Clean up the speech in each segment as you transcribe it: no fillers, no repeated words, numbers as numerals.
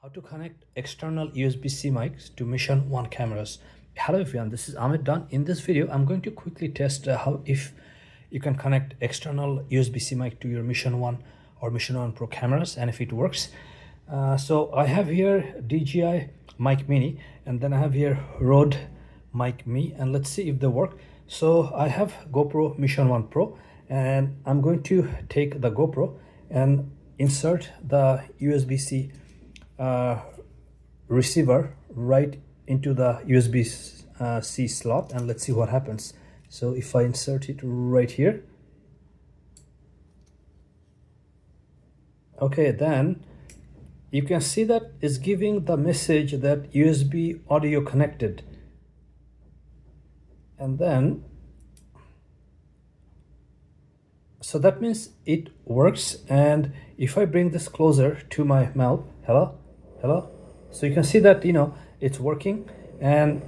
How to connect external USB-C mics to Mission 1 cameras. Hello everyone, this is Ahmed Don. In this video, I'm going to quickly test how if you can connect external USB-C mic to your Mission 1 or Mission 1 Pro cameras and if it works. So I have here DJI Mic Mini and then I have here Rode Mic Me, and let's see if they work. So I have GoPro Mission 1 Pro and I'm going to take the GoPro and insert the USB-C receiver right into the USB-C slot, and let's see what happens. So if I insert it right here, okay, then you can see that it's giving the message that USB audio connected, and then so that means it works. And if I bring this closer to my mouth, hello, so you can see that it's working and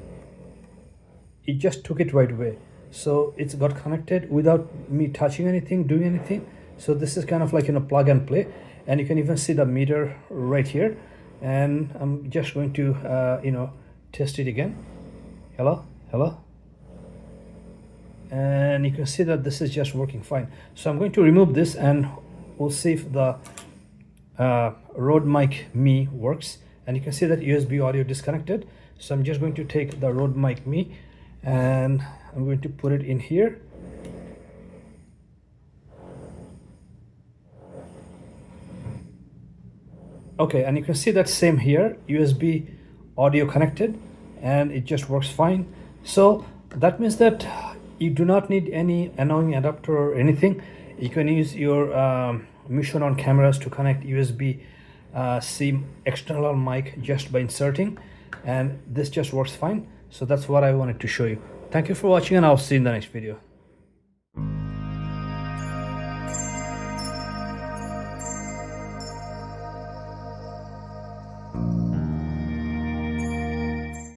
it just took it right away. So it's got connected without me touching anything, doing anything. So this is kind of like plug and play, and you can even see the meter right here. And I'm just going to test it again. Hello, and you can see that this is just working fine. So I'm going to remove this and we'll see if the Rode Mic Me works. And you can see that USB audio disconnected. So I'm just going to take the Rode Mic Me and I'm going to put it in here. Okay, and you can see that same here, USB audio connected, and it just works fine. So that means that you do not need any annoying adapter or anything. You can use your Mission on cameras to connect USB-C external mic just by inserting, and this just works fine. So that's what I wanted to show you. Thank you for watching, and I'll see you in the next video.